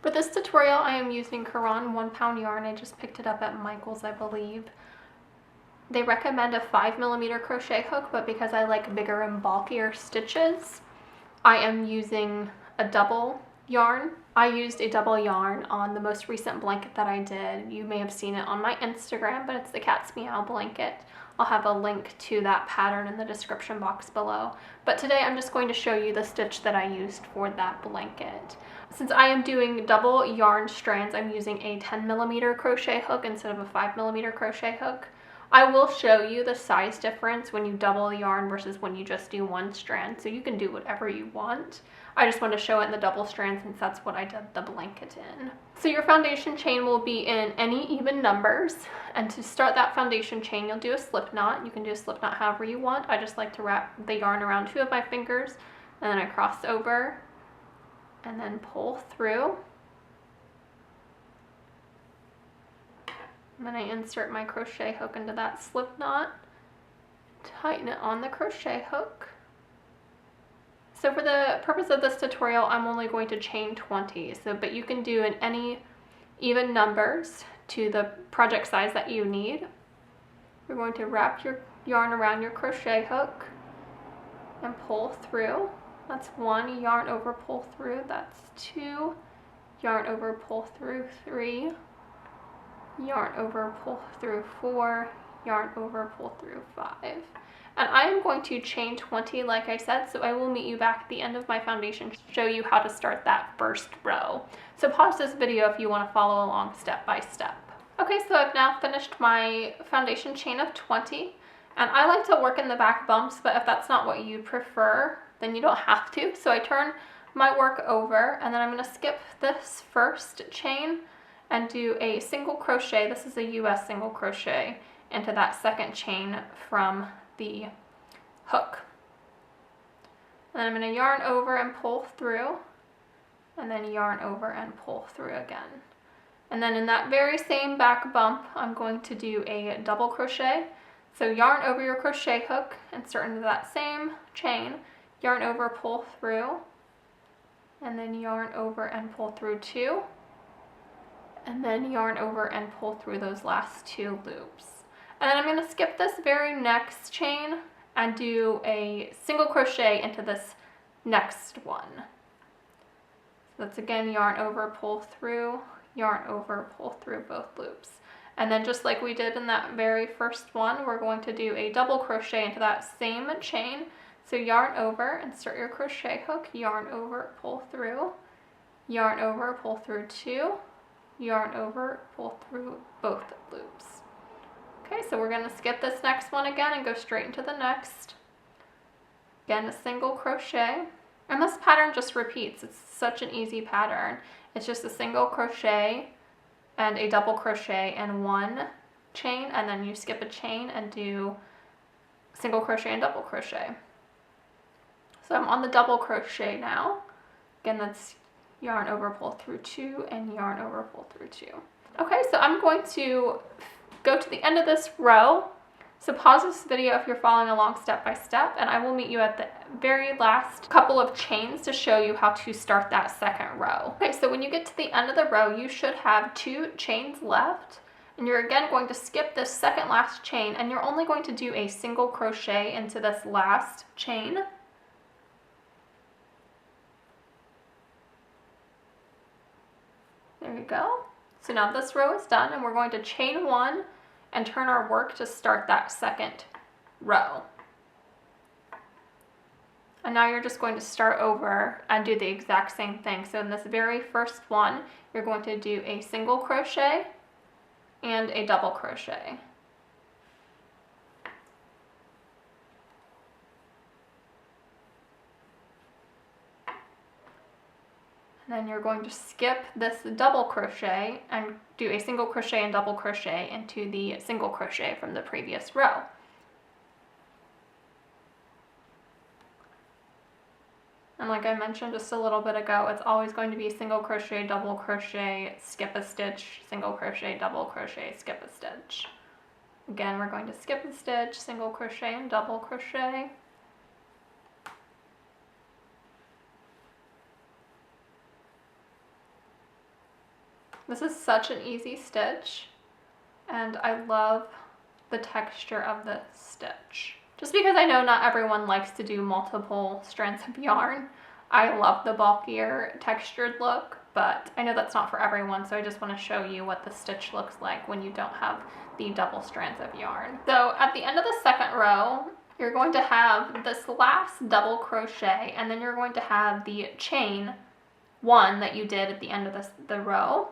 For this tutorial, I am using Caron 1-pound yarn. I just picked it up at Michael's, I believe. They recommend a 5mm crochet hook, but because I like bigger and bulkier stitches, I am using a double yarn. I used a double yarn on the most recent blanket that I did. You may have seen it on my Instagram, but it's the Cat's Meow blanket. I'll have a link to that pattern in the description box below. But today I'm just going to show you the stitch that I used for that blanket. Since I am doing double yarn strands, I'm using a 10mm crochet hook instead of a 5mm crochet hook. I will show you the size difference when you double yarn versus when you just do one strand, so you can do whatever you want. I just want to show it in the double strand since that's what I did the blanket in. So your foundation chain will be in any even numbers, and to start that foundation chain you'll do a slip knot. You can do a slip knot however you want. I just like to wrap the yarn around 2 of my fingers, and then I cross over and then pull through. And then I insert my crochet hook into that slip knot, tighten it on the crochet hook. So for the purpose of this tutorial, I'm only going to chain 20, but you can do in any even numbers to the project size that you need. You're going to wrap your yarn around your crochet hook and pull through. That's 1, yarn over, pull through. That's 2, yarn over, pull through, 3, yarn over, pull through, 4, yarn over, pull through, 5. And I am going to chain 20 like I said, so I will meet you back at the end of my foundation to show you how to start that first row. So pause this video if you want to follow along step by step. Okay, so I've now finished my foundation chain of 20, and I like to work in the back bumps, but if that's not what you prefer, then you don't have to. So I turn my work over, and then I'm going to skip this first chain and do a single crochet. This is a US single crochet into that second chain from the hook. And then I'm going to yarn over and pull through, and then yarn over and pull through again. And then in that very same back bump, I'm going to do a double crochet. So yarn over your crochet hook, insert into that same chain, yarn over, pull through, and then yarn over and pull through 2, and then yarn over and pull through those last 2 loops. And then I'm going to skip this very next chain and do a single crochet into this next one. So that's again yarn over, pull through, yarn over, pull through both loops. And then just like we did in that very first one, we're going to do a double crochet into that same chain. So yarn over, insert your crochet hook, yarn over, pull through, yarn over, pull through 2, yarn over, pull through both loops. Okay, so we're going to skip this next one again and go straight into the next. Again, a single crochet. And this pattern just repeats. It's such an easy pattern. It's just a single crochet and a double crochet and 1 chain, and then you skip a chain and do single crochet and double crochet. So I'm on the double crochet now. Again, that's yarn over, pull through 2, and yarn over, pull through 2. Okay, so I'm going to go to the end of this row. So pause this video if you're following along step by step, and I will meet you at the very last couple of chains to show you how to start that second row. Okay, so when you get to the end of the row, you should have 2 chains left, and you're again going to skip this second last chain, and you're only going to do a single crochet into this last chain. There you go. So now this row is done, and we're going to chain 1 and turn our work to start that second row. And now you're just going to start over and do the exact same thing. So in this very first one, you're going to do a single crochet and a double crochet. And then you're going to skip this double crochet and do a single crochet and double crochet into the single crochet from the previous row. And like I mentioned just a little bit ago, it's always going to be single crochet, double crochet, skip a stitch, single crochet, double crochet, skip a stitch. Again, we're going to skip a stitch, single crochet and double crochet. This is such an easy stitch, and I love the texture of the stitch. Just because I know not everyone likes to do multiple strands of yarn, I love the bulkier textured look, but I know that's not for everyone, so I just want to show you what the stitch looks like when you don't have the double strands of yarn. So at the end of the second row, you're going to have this last double crochet, and then you're going to have the chain 1 that you did at the end of the row.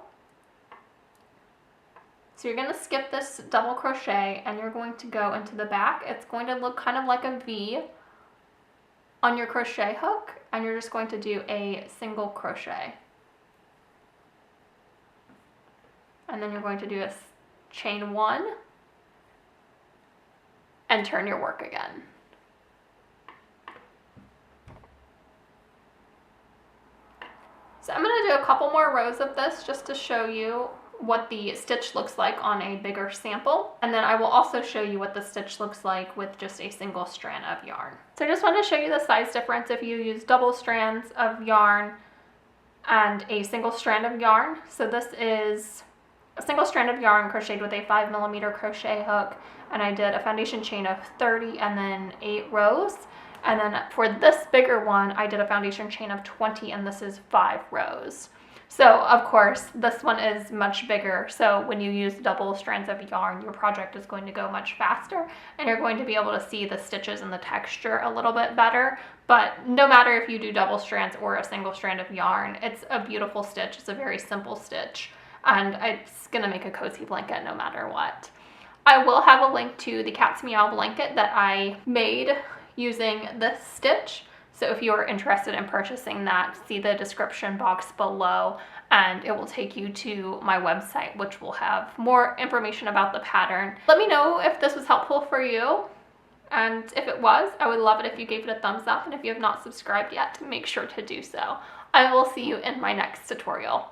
So you're going to skip this double crochet and you're going to go into the back. It's going to look kind of like a V on your crochet hook, and you're just going to do a single crochet. And then you're going to do a chain 1 and turn your work again. So I'm going to do a couple more rows of this just to show you what the stitch looks like on a bigger sample, and then I will also show you what the stitch looks like with just a single strand of yarn. So I just want to show you the size difference if you use double strands of yarn and a single strand of yarn. So this is a single strand of yarn crocheted with a 5mm crochet hook, and I did a foundation chain of 30 and then 8 rows. And then for this bigger one, I did a foundation chain of 20, and this is 5 rows. So of course, this one is much bigger. So when you use double strands of yarn, your project is going to go much faster, and you're going to be able to see the stitches and the texture a little bit better. But no matter if you do double strands or a single strand of yarn, it's a beautiful stitch. It's a very simple stitch, and it's gonna make a cozy blanket no matter what. I will have a link to the Cat's Meow blanket that I made using this stitch. So if you are interested in purchasing that, see the description box below, and it will take you to my website, which will have more information about the pattern. Let me know if this was helpful for you, and if it was, I would love it if you gave it a thumbs up, and if you have not subscribed yet, make sure to do so. I will see you in my next tutorial.